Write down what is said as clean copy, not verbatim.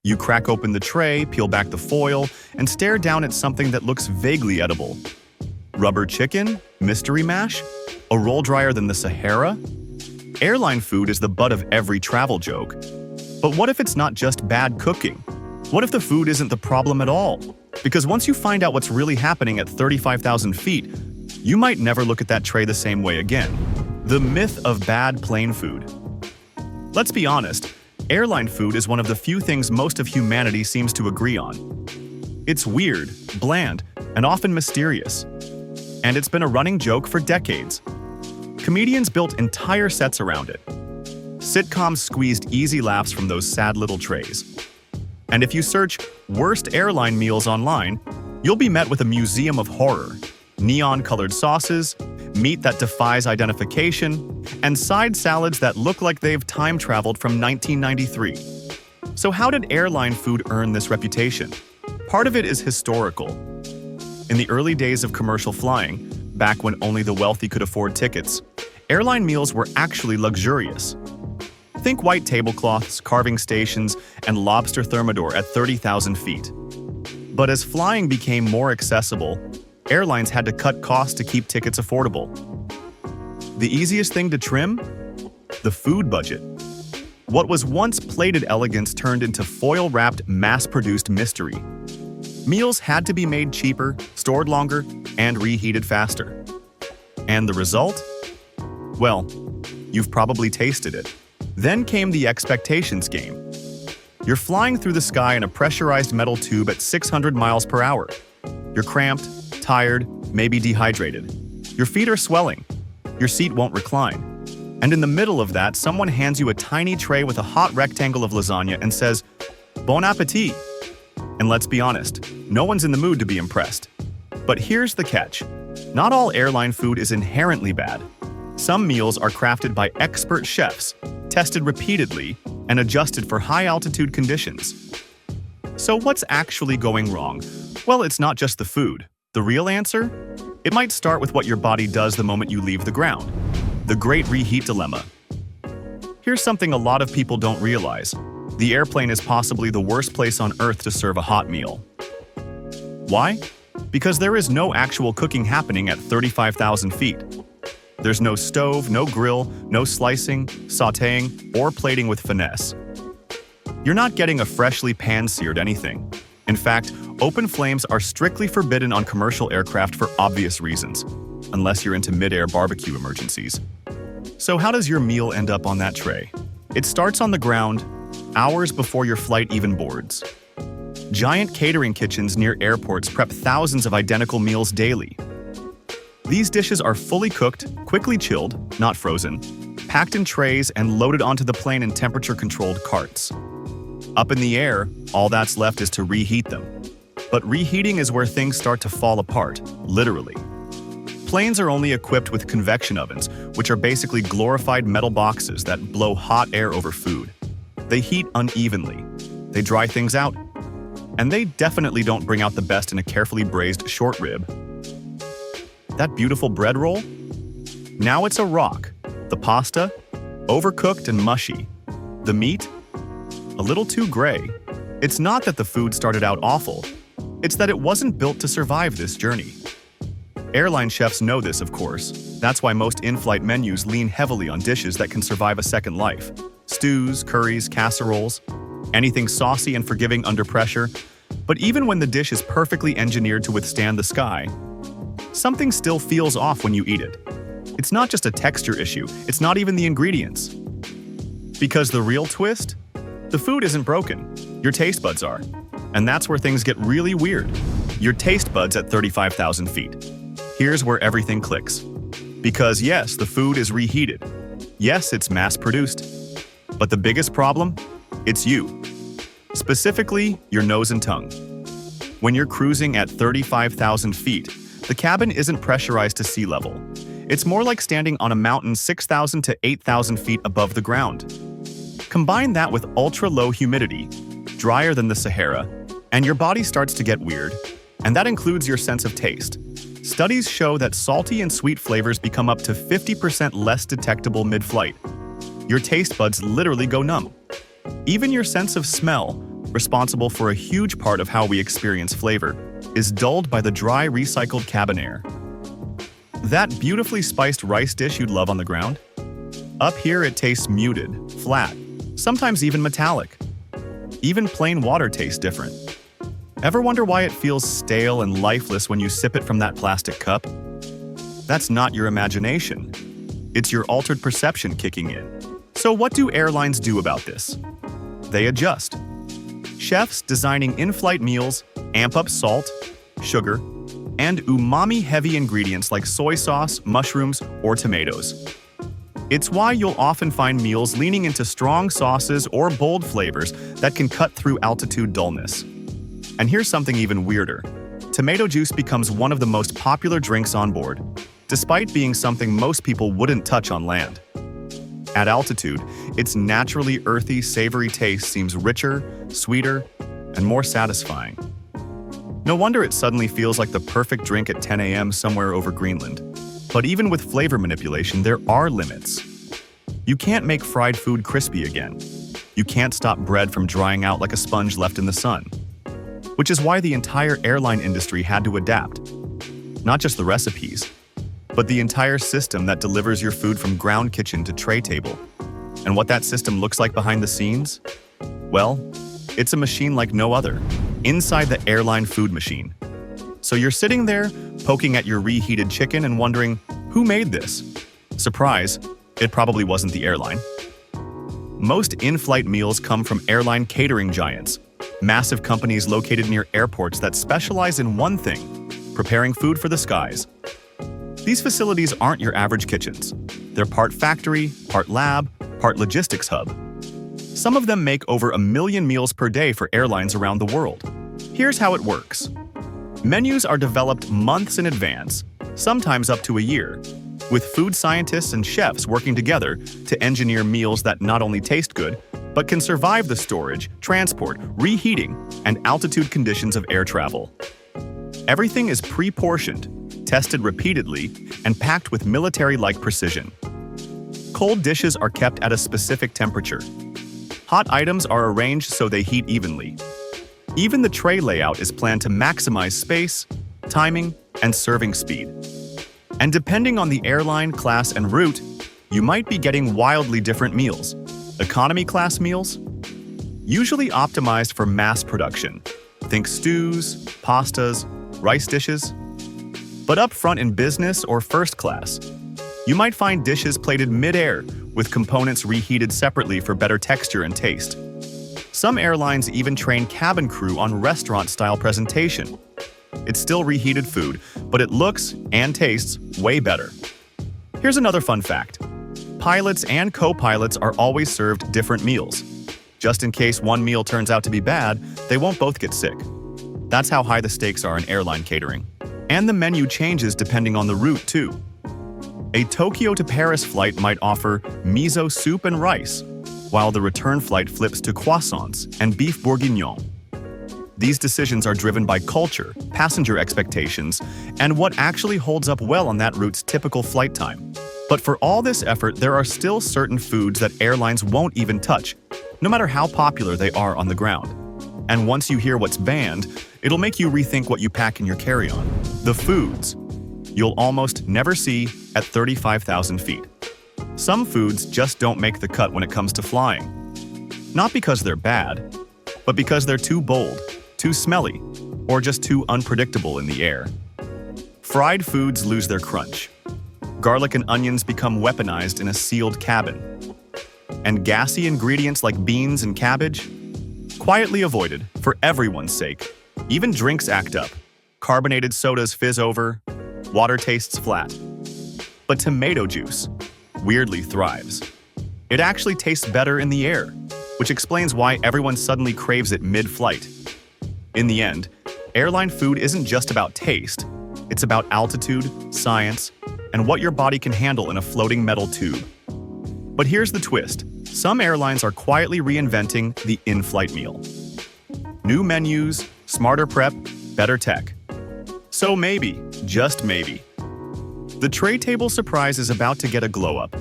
You crack open the tray, peel back the foil, and stare down at something that looks vaguely edible. Rubber chicken? Mystery mash? A roll drier than the Sahara? Airline food is the butt of every travel joke. But what if it's not just bad cooking? What if the food isn't the problem at all? Because once you find out what's really happening at 35,000 feet, you might never look at that tray the same way again. The myth of bad plane food. Let's be honest, airline food is one of the few things most of humanity seems to agree on. It's weird, bland, and often mysterious. And it's been a running joke for decades. Comedians built entire sets around it. Sitcoms squeezed easy laughs from those sad little trays. And if you search worst airline meals online, you'll be met with a museum of horror. Neon-colored sauces, meat that defies identification, and side salads that look like they've time-traveled from 1993. So how did airline food earn this reputation? Part of it is historical. In the early days of commercial flying, back when only the wealthy could afford tickets, airline meals were actually luxurious. Think white tablecloths, carving stations, and lobster thermidor at 30,000 feet. But as flying became more accessible, airlines had to cut costs to keep tickets affordable. The easiest thing to trim? The food budget. What was once plated elegance turned into foil-wrapped, mass-produced mystery. Meals had to be made cheaper, stored longer, and reheated faster. And the result? Well, you've probably tasted it. Then came the expectations game. You're flying through the sky in a pressurized metal tube at 600 miles per hour. You're cramped, tired, maybe dehydrated. Your feet are swelling. Your seat won't recline. And in the middle of that, someone hands you a tiny tray with a hot rectangle of lasagna and says, "Bon appétit." And let's be honest, no one's in the mood to be impressed. But here's the catch. Not all airline food is inherently bad. Some meals are crafted by expert chefs, tested repeatedly, and adjusted for high-altitude conditions. So what's actually going wrong? Well, it's not just the food. The real answer? It might start with what your body does the moment you leave the ground. The great reheat dilemma. Here's something a lot of people don't realize. The airplane is possibly the worst place on Earth to serve a hot meal. Why? Because there is no actual cooking happening at 35,000 feet. There's no stove, no grill, no slicing, sautéing, or plating with finesse. You're not getting a freshly pan-seared anything. In fact, open flames are strictly forbidden on commercial aircraft for obvious reasons, unless you're into mid-air barbecue emergencies. So how does your meal end up on that tray? It starts on the ground, hours before your flight even boards. Giant catering kitchens near airports prep thousands of identical meals daily. These dishes are fully cooked, quickly chilled, not frozen, packed in trays and loaded onto the plane in temperature-controlled carts. Up in the air, all that's left is to reheat them. But reheating is where things start to fall apart, literally. Planes are only equipped with convection ovens, which are basically glorified metal boxes that blow hot air over food. They heat unevenly. They dry things out. And they definitely don't bring out the best in a carefully braised short rib. That beautiful bread roll? Now it's a rock. The pasta? Overcooked and mushy. The meat? A little too gray. It's not that the food started out awful. It's that it wasn't built to survive this journey. Airline chefs know this, of course. That's why most in-flight menus lean heavily on dishes that can survive a second life. Stews, curries, casseroles, anything saucy and forgiving under pressure. But even when the dish is perfectly engineered to withstand the sky, something still feels off when you eat it. It's not just a texture issue, it's not even the ingredients. Because the real twist? The food isn't broken, your taste buds are. And that's where things get really weird. Your taste buds at 35,000 feet. Here's where everything clicks. Because yes, the food is reheated. Yes, it's mass-produced. But the biggest problem? It's you. Specifically, your nose and tongue. When you're cruising at 35,000 feet, the cabin isn't pressurized to sea level. It's more like standing on a mountain 6,000 to 8,000 feet above the ground. Combine that with ultra-low humidity, drier than the Sahara, and your body starts to get weird, and that includes your sense of taste. Studies show that salty and sweet flavors become up to 50% less detectable mid-flight. Your taste buds literally go numb. Even your sense of smell, responsible for a huge part of how we experience flavor, is dulled by the dry, recycled cabin air. That beautifully spiced rice dish you'd love on the ground? Up here it tastes muted, flat, sometimes even metallic. Even plain water tastes different. Ever wonder why it feels stale and lifeless when you sip it from that plastic cup? That's not your imagination. It's your altered perception kicking in. So what do airlines do about this? They adjust. Chefs designing in-flight meals amp up salt, sugar, and umami-heavy ingredients like soy sauce, mushrooms, or tomatoes. It's why you'll often find meals leaning into strong sauces or bold flavors that can cut through altitude dullness. And here's something even weirder. Tomato juice becomes one of the most popular drinks on board, despite being something most people wouldn't touch on land. At altitude, its naturally earthy, savory taste seems richer, sweeter, and more satisfying. No wonder it suddenly feels like the perfect drink at 10 a.m. somewhere over Greenland. But even with flavor manipulation, there are limits. You can't make fried food crispy again. You can't stop bread from drying out like a sponge left in the sun. Which is why the entire airline industry had to adapt. Not just the recipes, but the entire system that delivers your food from ground kitchen to tray table. And what that system looks like behind the scenes? Well, it's a machine like no other, inside the airline food machine. So you're sitting there, poking at your reheated chicken and wondering, who made this? Surprise, it probably wasn't the airline. Most in-flight meals come from airline catering giants, massive companies located near airports that specialize in one thing: preparing food for the skies. These facilities aren't your average kitchens. They're part factory, part lab, part logistics hub. Some of them make over 1 million meals per day for airlines around the world. Here's how it works. Menus are developed months in advance, sometimes up to a year, with food scientists and chefs working together to engineer meals that not only taste good, but can survive the storage, transport, reheating, and altitude conditions of air travel. Everything is pre-portioned, tested repeatedly, and packed with military-like precision. Cold dishes are kept at a specific temperature. Hot items are arranged so they heat evenly. Even the tray layout is planned to maximize space, timing, and serving speed. And depending on the airline, class, and route, you might be getting wildly different meals. Economy class meals? Usually optimized for mass production. Think stews, pastas, rice dishes. But up front in business or first class, you might find dishes plated mid-air with components reheated separately for better texture and taste. Some airlines even train cabin crew on restaurant-style presentation. It's still reheated food, but it looks and tastes way better. Here's another fun fact. Pilots and co-pilots are always served different meals. Just in case one meal turns out to be bad, they won't both get sick. That's how high the stakes are in airline catering. And the menu changes depending on the route, too. A Tokyo to Paris flight might offer miso soup and rice, while the return flight flips to croissants and beef bourguignon. These decisions are driven by culture, passenger expectations, and what actually holds up well on that route's typical flight time. But for all this effort, there are still certain foods that airlines won't even touch, no matter how popular they are on the ground. And once you hear what's banned, it'll make you rethink what you pack in your carry-on. The foods you'll almost never see at 35,000 feet. Some foods just don't make the cut when it comes to flying. Not because they're bad, but because they're too bold, too smelly, or just too unpredictable in the air. Fried foods lose their crunch. Garlic and onions become weaponized in a sealed cabin. And gassy ingredients like beans and cabbage? Quietly avoided, for everyone's sake. Even drinks act up. Carbonated sodas fizz over, water tastes flat. But tomato juice weirdly thrives. It actually tastes better in the air, which explains why everyone suddenly craves it mid-flight. In the end, airline food isn't just about taste. It's about altitude, science, and what your body can handle in a floating metal tube. But here's the twist. Some airlines are quietly reinventing the in-flight meal. New menus, smarter prep, better tech. So maybe, just maybe, the tray table surprise is about to get a glow-up.